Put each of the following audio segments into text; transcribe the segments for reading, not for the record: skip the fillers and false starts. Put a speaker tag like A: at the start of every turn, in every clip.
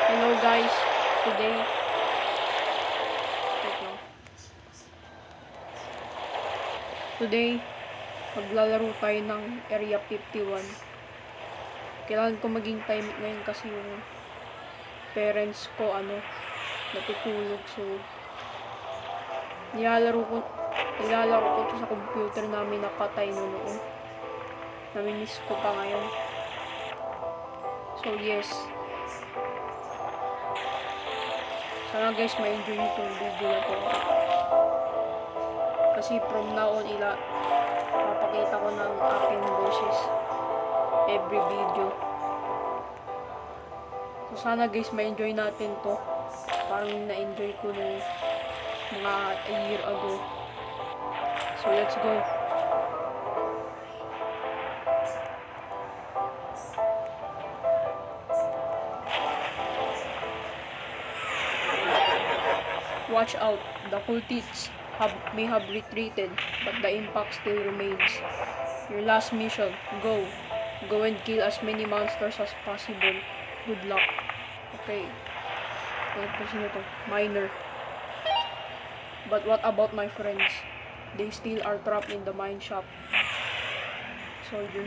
A: Hello guys, today wait lang. Today maglalaro tayo ng Area 51. Kailangan ko maging timing ngayon kasi yung parents ko natutulog, so nilalaro ko to sa computer namin na patay noon. Namimiss ko pa ngayon. So yes, sana guys ma-enjoy nyo itong video na to. Kasi from now on, papakita ko ng aking boses every video. So sana guys ma-enjoy natin to. Parang na-enjoy ko nung mga a year ago. So let's go. Watch out, the cultists may have retreated, but the impact still remains. Your last mission, go and kill as many monsters as possible. Good luck. Okay. Miner. But what about my friends? They still are trapped in the mine shop. Soldier.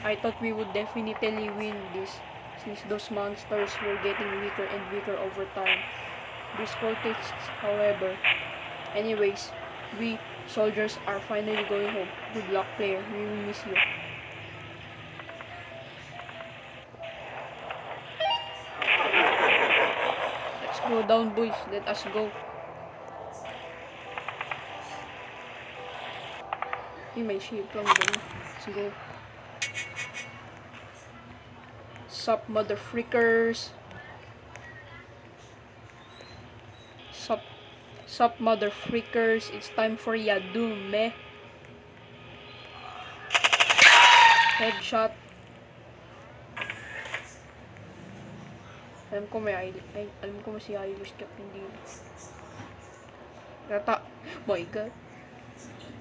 A: I thought we would definitely win this, since those monsters were getting weaker and weaker over time. These cultists, however. Anyways, we soldiers are finally going home. Good luck, player. We will miss you. Let's go down, boys. Let us go. May shape lang din. Let's go. Sup, mother freakers. Sup, mother freakers. It's time for Yadum, meh. Headshot. Alam ko si Irish Captain dito. Gata. My God.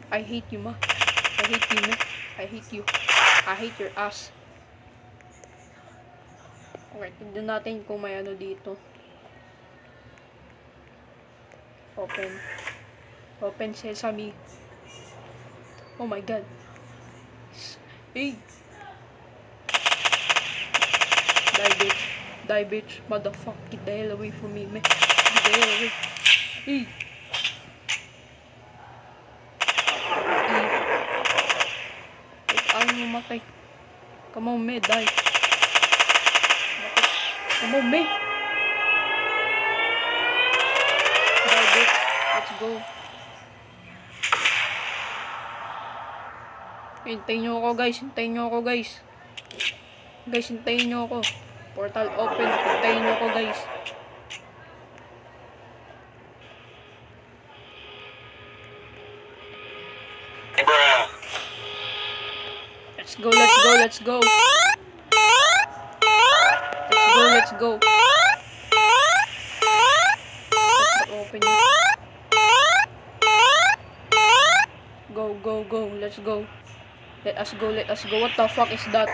A: I hate you, ma. I hate you, ma. I hate you. I hate your ass. Okay, tignan natin kung may dito. Open sesame. Oh my God. Hey. Die bitch. Motherfucker. Get the hell away from me, man. Get the hell away. Hey. Ayaw mo matay. Come on, me. Die. Come on, me. Let's go. Hintayin nyo ako, guys. Guys, hintayin nyo ako. Portal open. Hintayin nyo ako, guys. Let's go. Open it. Go. Let's go. Let us go. What the fuck is that?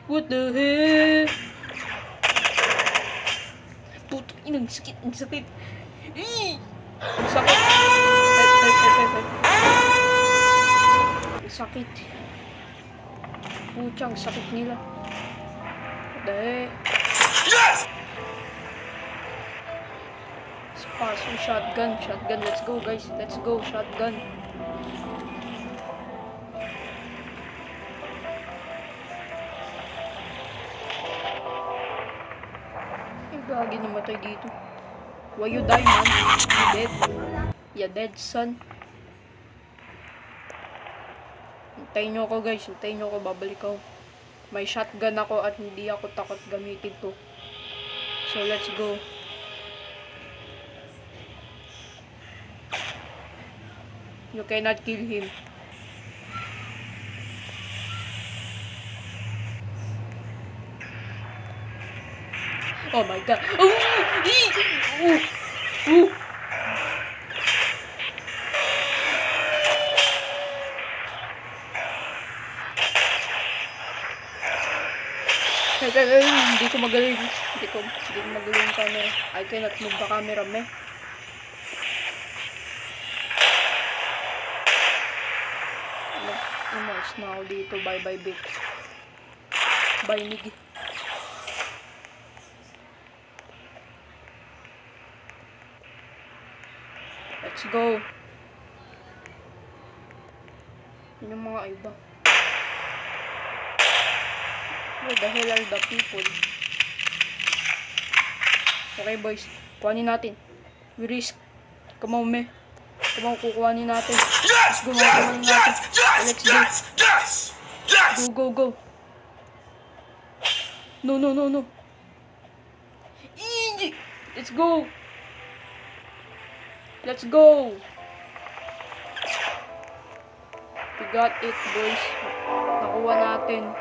A: What the hell? Putang ina, ang sakit. Sakit. Sakit. Puchang sakit nila. Dahil. Yes! Paso, shotgun. Let's go, guys. Let's go, shotgun. Ay, gagi namatay dito. Why you die, man? You dead? You dead, son? Hintayin nyo ako, guys. Babalik ako. May shotgun ako at hindi ako takot gamitin to. So, let's go. You cannot kill him. Oh my God. Hindi ko magaling. Hindi ko magaling yung camera. I cannot move the camera, meh. Umalis na ako dito. Bye-bye, bitch. Bye, Nig. Let's go. Yun yung mga iba. Where the hell are the people? Okay, boys. Kuhanin natin. We risk. Come on, me. Come on, kukuhanin natin. Let's go, kukuhanin natin. Let's go. Go, go, go. No, no, no, no. Easy. Let's go. Let's go. We got it, boys. Nakuha natin.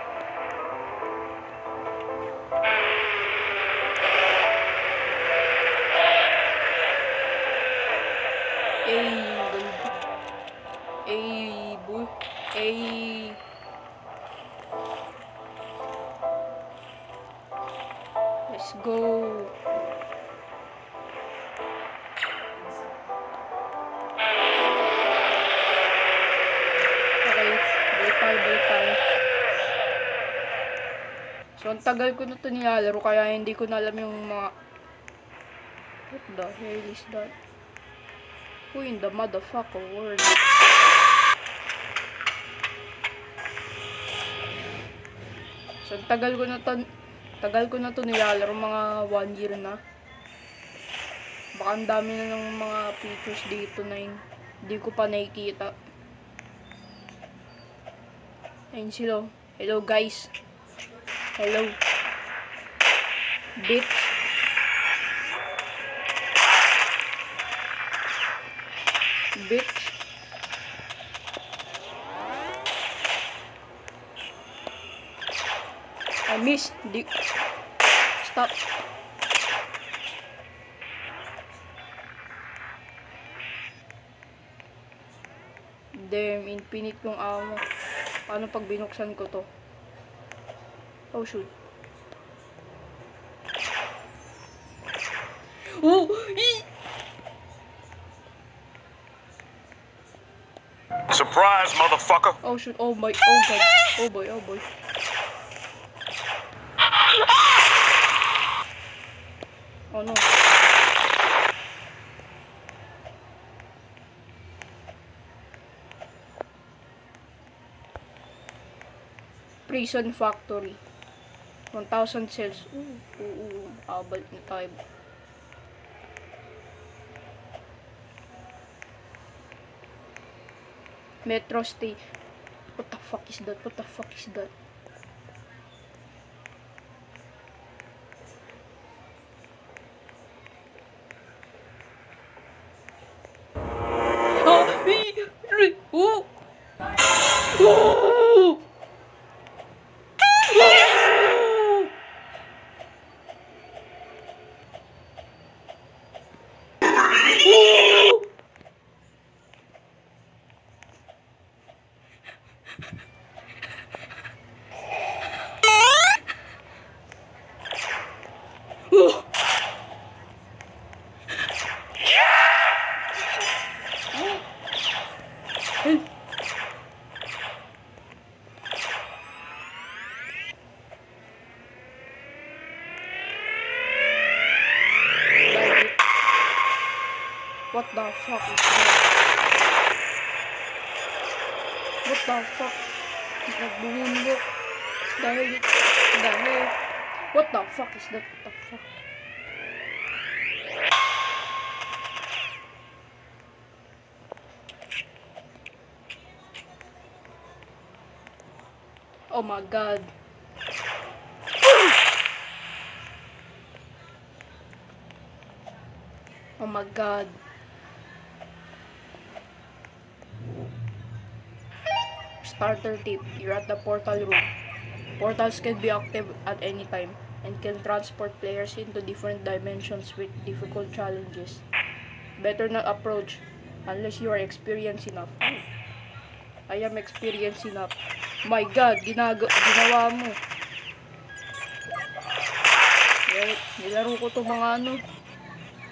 A: Boy. Let's go. Balik tayo. So, ang tagal ko na ito nilalaro, kaya hindi ko na alam yung mga... What the hell is that? Who in the motherfucker world? So, tagal ko na ito nilalaro, mga 1 year na. Baka ang dami na ng mga features dito na hindi ko pa nakikita. Ayun sila. Hello, guys. Hello. Bitch. Bitch. I missed. Stop. Damn, infinite yung amo. Paano pag binuksan ko to? Oh, shoot. Oh!
B: Surprise, motherfucker!
A: Oh, shoot. Oh, my. Oh, God. Oh, boy. Oh, boy. Oh, no. Prison Factory. 1,000 cells. Abal na tayo. Metro State. What the fuck is that? What the fuck is that? What the fuck is that? What the fuck? Nagbumundok. Dahil. What the fuck is that? What the fuck? Oh my god. Oh my god. Starter tip. You're at the portal room. Portals can be active at any time and can transport players into different dimensions with difficult challenges. Better not approach unless you are experienced enough. I am experienced enough. My god, ginawa mo. Nilaro ko to mga ano.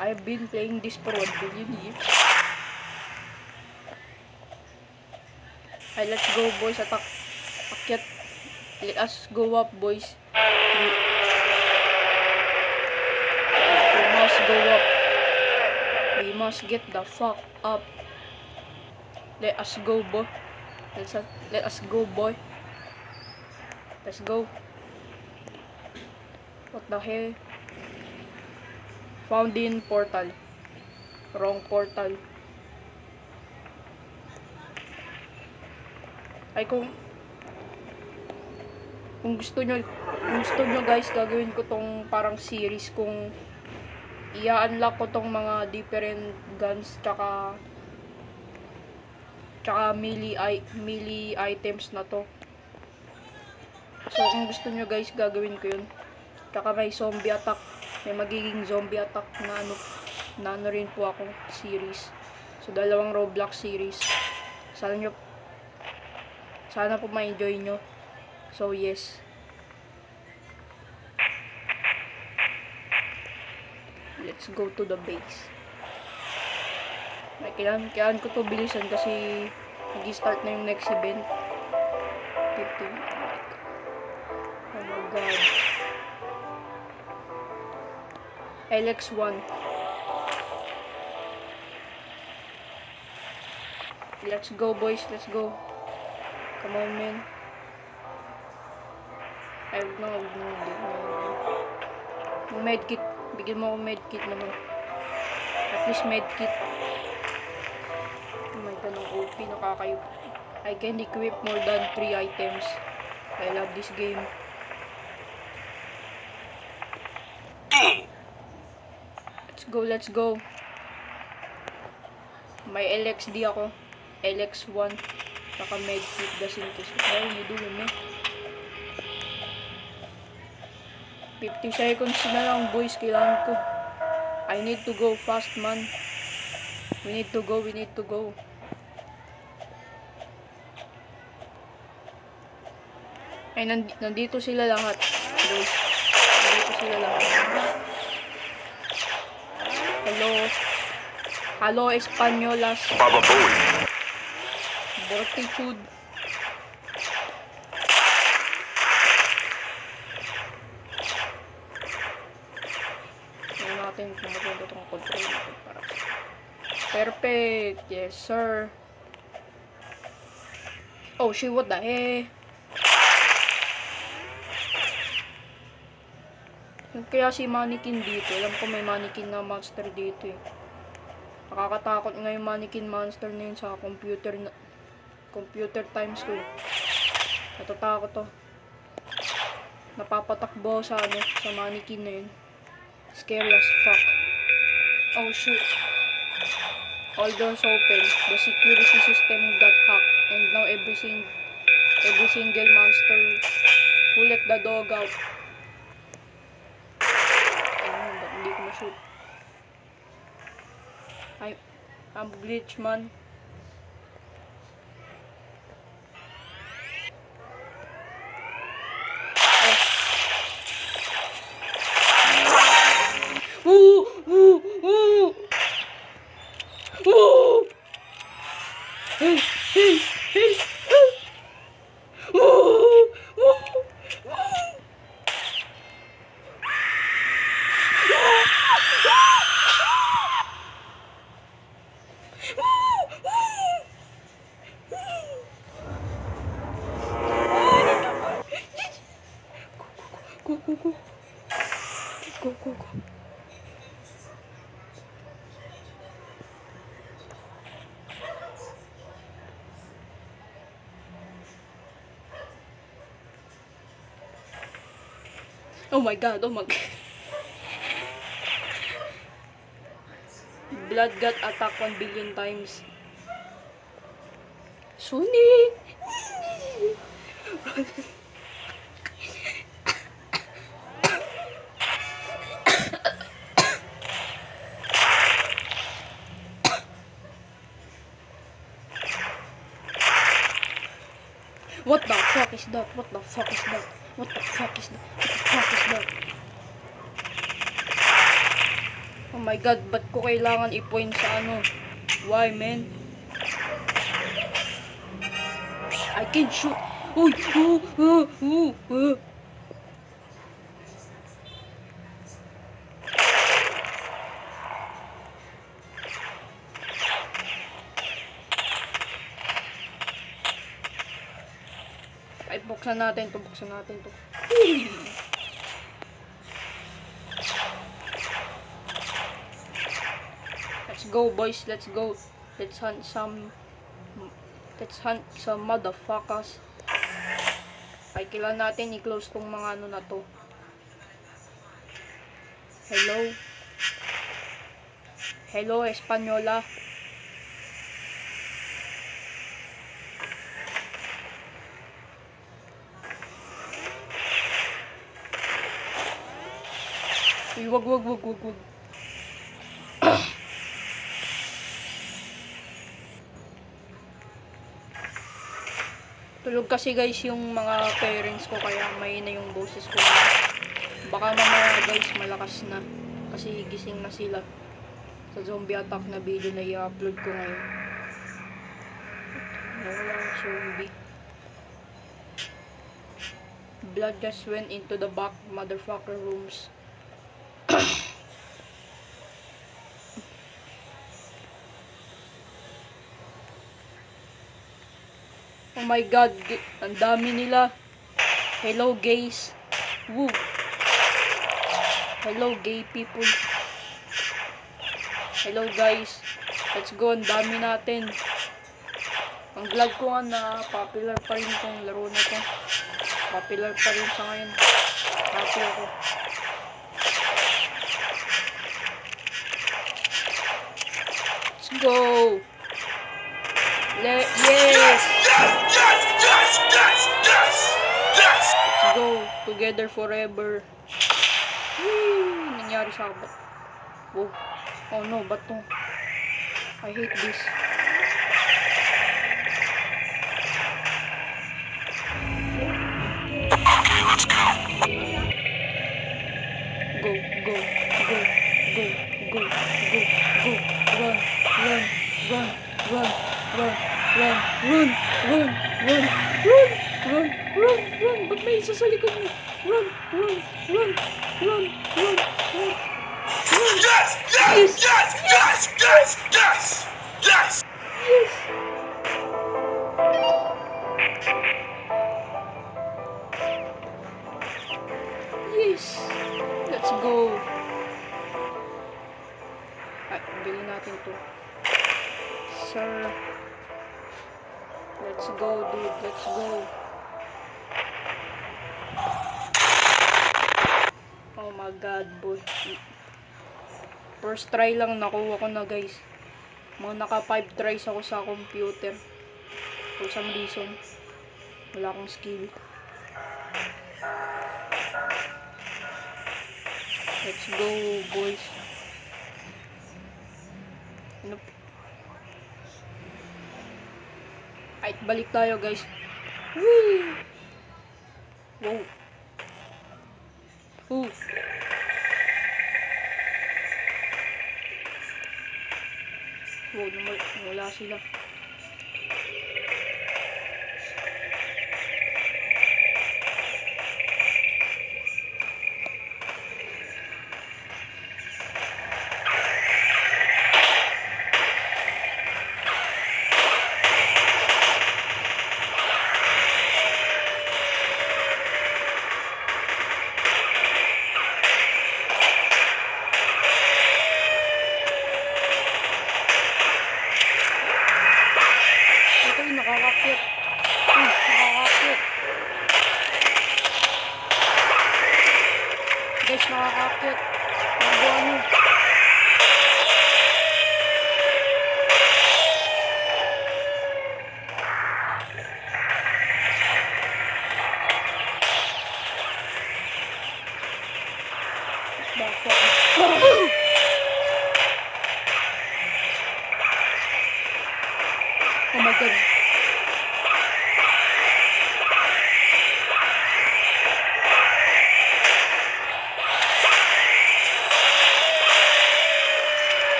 A: I've been playing this for 1 billion years. Ay, let's go boys. Akyat. Let us go up boys. We must go up. We must get the fuck up. Let us go boy. Let us go boy. Let's go. What the hell? Found in portal. Wrong portal. Ay kung gusto nyo guys, gagawin ko tong parang series kung i-unlock ko tong mga different guns tsaka melee items na to. So kung gusto nyo guys, gagawin ko yun. Tsaka may zombie attack. May magiging zombie attack na ano rin po ako series. So 2 Roblox series. Sana po ma-enjoy nyo. So yes. Let's go to the base. Kailangan ko to bilisan kasi nag-start na yung next event. 15. Oh my god. LX1. Let's go boys, let's go. Come on man. Ay, huwag na. Medkit. Bigyan mo ako medkit naman. At least medkit. Oh my god, ang OP. Nakakayup. I can equip more than 3 items. I love this game. Let's go. May LXD ako. LX1. Saka medkit. Gasintis. How are you doing, man? 50 seconds na lang boys, kailangan ko. I need to go fast man. We need to go. Ay, nandito sila lahat boys. Nandito sila lahat. Hello Españolas. Fortitude. Natin kung maganda itong control natin para perfect. Yes sir. Oh shit, what the heck. Kaya si mannequin dito, alam ko may mannequin na monster dito eh. Nakakatakot nga yung mannequin monster na yun sa computer times ko eh. Natatakot to. Napapatakbo sa mannequin na yun. Scary as fuck. Oh shoot. All doors open. The security system got hacked and now every single monster who let the dog out. Ayun, ba't hindi ko ma-shoot? I'm glitch man. Go. Oh my god. Blood got attacked 1 billion times. Sonic! What the fuck is that? Oh my god, ba't ko kailangan i-point sa ano? Why, man? I can shoot. Uy! Ay, buksan natin to. Let's go, boys. Let's go. Let's hunt some motherfuckers. Ay, kailangan natin i-close tong mga ano na to. Hello, Espanyola. Uy, wag. Tulog kasi guys yung mga parents ko, kaya may na yung boses ko. Baka mamaya guys malakas na kasi gising na sila sa zombie attack na video na i-upload ko ngayon. Wala yung zombie. Blood just went into the back motherfucker rooms. Oh my god, ang dami nila. Hello gays. Woo. Hello gay people. Hello guys. Let's go, ang dami natin. Ang glad ko nga na popular pa rin tong laro na to. Popular pa rin sa ngayon. Happy ako. Let's go. Yes! Let's go. Together forever. Whee! Nangyari sa akin. Wow. Oh no, ba't to? I hate this.
B: Let's go.
A: Go. Run. Ba't may isa sa likod mo? Run.
B: Yes!
A: Yes! Let's go! Ay, bilhin natin to. Sir. Let's go, dude. Let's go. Oh my god, boy. First try lang nakuha ko na, guys. Mga naka 5 tries ako sa computer. For some reason, wala akong skill. Let's go, boys. Nope. Ay, balik tayo, guys. Whee! Wow. Ooh. Wow, wala sila. Nakakakit. Guys, nakakakit. Nagawa nyo. Oh my god.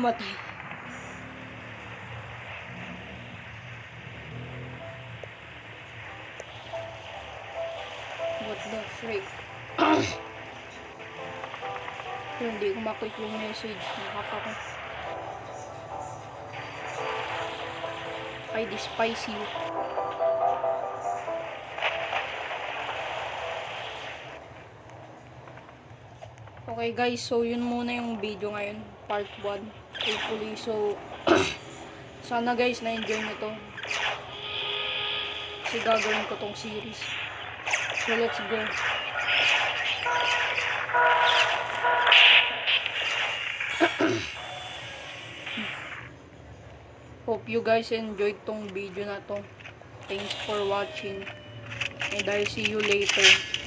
A: namatay. What the freak? Hindi ko maklik yung message. Nakaka ko. I despise you. Okay guys, so yun muna yung video ngayon, part 1. Hopefully, so sana guys na-enjoy nyo to. Kasi gagawin ko tong series. So let's go. Hope you guys enjoyed tong video na to. Thanks for watching. And I'll see you later.